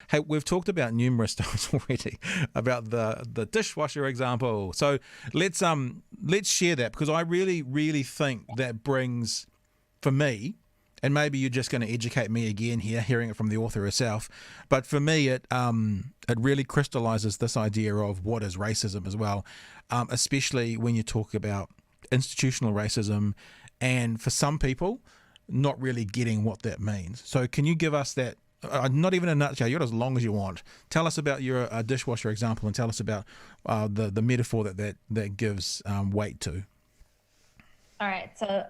Hey, we've talked about numerous times already about the dishwasher example. So let's share that, because I really think that brings, for me, and maybe you're just going to educate me again here, hearing it from the author herself, but for me it really crystallizes this idea of what is racism as well, especially when you talk about institutional racism, and for some people not really getting what that means. So can you give us that, not even a nutshell, you're as long as you want. Tell us about your dishwasher example, and tell us about the metaphor that gives weight to. All right. So,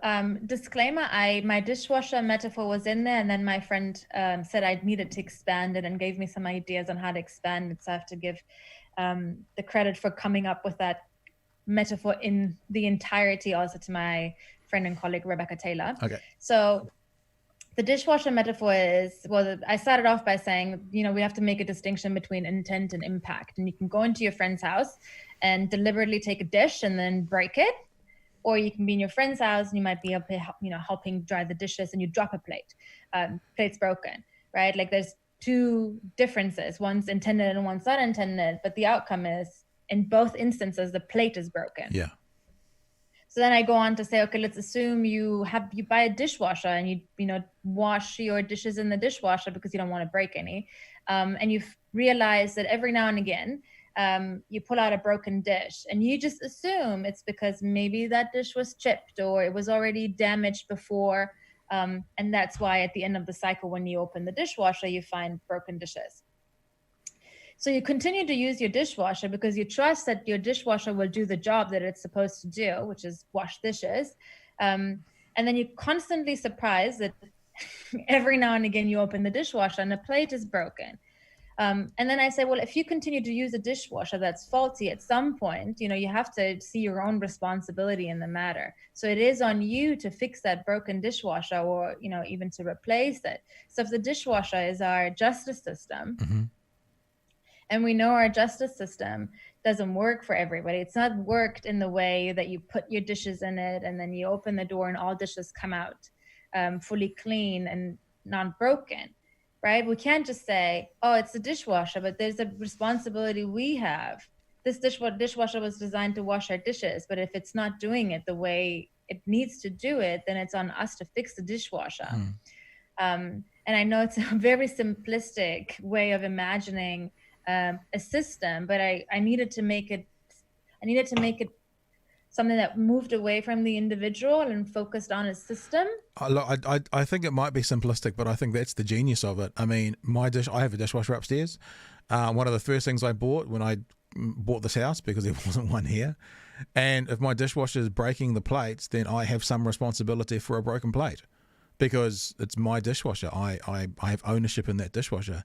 disclaimer, my dishwasher metaphor was in there, and then my friend said I needed to expand it and gave me some ideas on how to expand it. So I have to give the credit for coming up with that metaphor in the entirety also to my friend and colleague, Rebecca Taylor. Okay. So the dishwasher metaphor is, well, I started off by saying, we have to make a distinction between intent and impact. And you can go into your friend's house and deliberately take a dish and then break it. Or you can be in your friend's house and you might be up, helping dry the dishes, and you drop a plate. Plate's broken, right? Like, there's two differences. One's intended and one's not intended, but the outcome is, in both instances, the plate is broken. Yeah. So then I go on to say, okay, let's assume you buy a dishwasher and you wash your dishes in the dishwasher because you don't want to break any, and you've realized that every now and again you pull out a broken dish, and you just assume it's because maybe that dish was chipped or it was already damaged before, and that's why at the end of the cycle, when you open the dishwasher, you find broken dishes. So you continue to use your dishwasher because you trust that your dishwasher will do the job that it's supposed to do, which is wash dishes. And then you're constantly surprised that every now and again you open the dishwasher and the plate is broken. And then I say, well, if you continue to use a dishwasher that's faulty, at some point, you have to see your own responsibility in the matter. So it is on you to fix that broken dishwasher, or, even to replace it. So if the dishwasher is our justice system, Mm-hmm. and we know our justice system doesn't work for everybody. It's not worked in the way that you put your dishes in it and then you open the door and all dishes come out fully clean and not broken, right? We can't just say, oh, it's the dishwasher, but there's a responsibility we have. This dishwasher was designed to wash our dishes, but if it's not doing it the way it needs to do it, then it's on us to fix the dishwasher. And I know it's a very simplistic way of imagining a system, but I needed to make it something that moved away from the individual and focused on a system. I think it might be simplistic, but I think that's the genius of it. I mean, I have a dishwasher upstairs. One of the first things I bought when I bought this house, because there wasn't one here, and if my dishwasher is breaking the plates, then I have some responsibility for a broken plate, because it's my dishwasher. I have ownership in that dishwasher.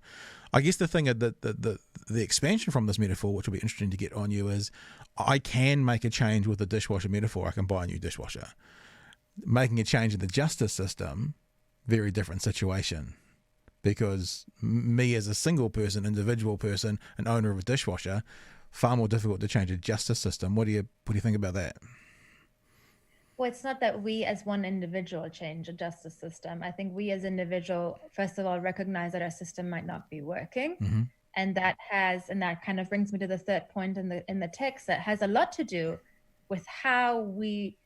I guess the thing, the expansion from this metaphor, which will be interesting to get on you, is I can make a change with the dishwasher metaphor. I can buy a new dishwasher. Making a change in the justice system, very different situation, because me as a single person, individual person, an owner of a dishwasher, far more difficult to change a justice system. What do you think about that? Well, it's not that we as one individual change a justice system. I think we as individual, first of all, recognize that our system might not be working. Mm-hmm. And that kind of brings me to the third point in the text, that has a lot to do with how we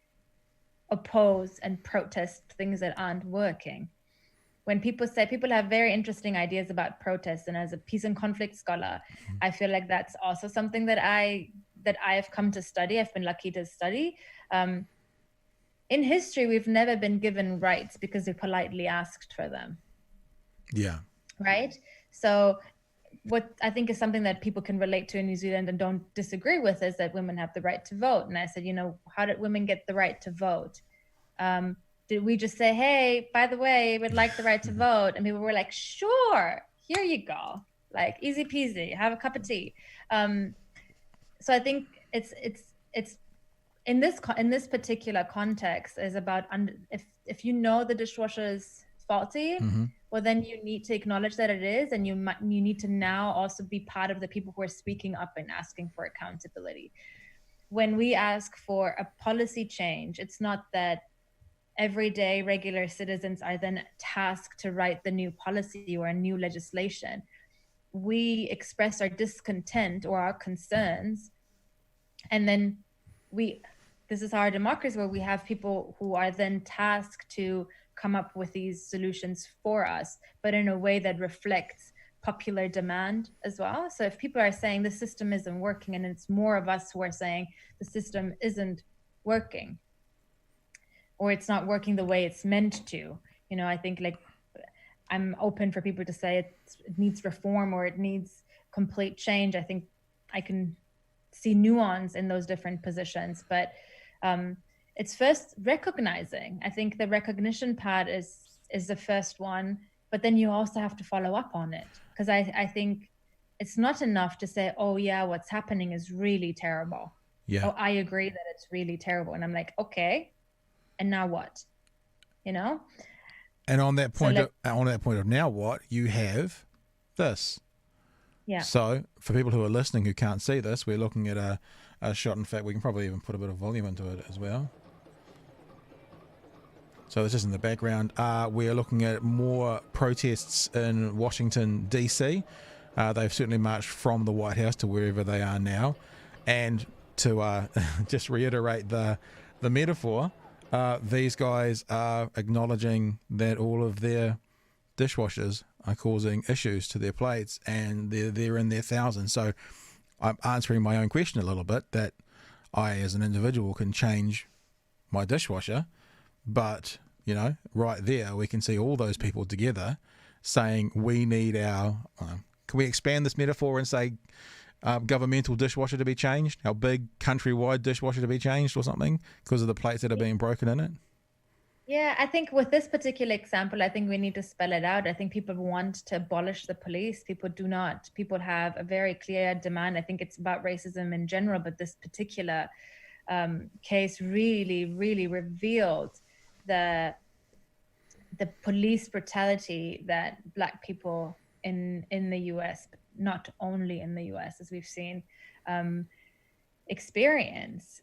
oppose and protest things that aren't working. When people have very interesting ideas about protest, and as a peace and conflict scholar, I feel like that's also something that I have come to study. I've been lucky to study. In history, we've never been given rights because we politely asked for them. Yeah. Right? So what I think is something that people can relate to in New Zealand and don't disagree with is that women have the right to vote. And I said, how did women get the right to vote? Did we just say, hey, by the way, we'd like the right to vote? And people were like, sure, here you go. Like, easy peasy, have a cup of tea. So I think it's in this particular context is about, if the dishwasher is faulty, Mm-hmm. well, then you need to acknowledge that it is, and you need to now also be part of the people who are speaking up and asking for accountability. When we ask for a policy change, it's not that everyday regular citizens are then tasked to write the new policy or a new legislation. we express our discontent or our concerns, and then this is our democracy, where we have people who are then tasked to come up with these solutions for us, but in a way that reflects popular demand as well. So if people are saying the system isn't working, and it's more of us who are saying the system isn't working, or it's not working the way it's meant to, I think, like, I'm open for people to say it needs reform or it needs complete change. I think I can see nuance in those different positions, but it's first recognizing. I think the recognition part is the first one, but then you also have to follow up on it, because I think it's not enough to say, oh yeah, what's happening is really terrible. Yeah. Oh, I agree that it's really terrible. And I'm like, okay, and now what? And on that point, of now what, you have this. Yeah. So for people who are listening who can't see this, we're looking at a shot. In fact, we can probably even put a bit of volume into it as well. So this is in the background. We're looking at more protests in Washington, D.C. They've certainly marched from the White House to wherever they are now. And to just reiterate the metaphor, these guys are acknowledging that all of their dishwashers are causing issues to their plates, and they're in their thousands. So I'm answering my own question a little bit, that I as an individual can change my dishwasher, but right there we can see all those people together saying we need our can we expand this metaphor and say governmental dishwasher to be changed, our big countrywide dishwasher to be changed or something, because of the plates that are being broken in it? Yeah, I think with this particular example, I think we need to spell it out. I think people want to abolish the police. People do not. People have a very clear demand. I think it's about racism in general, but this particular case really, really revealed the police brutality that Black people in the US, but not only in the US, as we've seen, experience.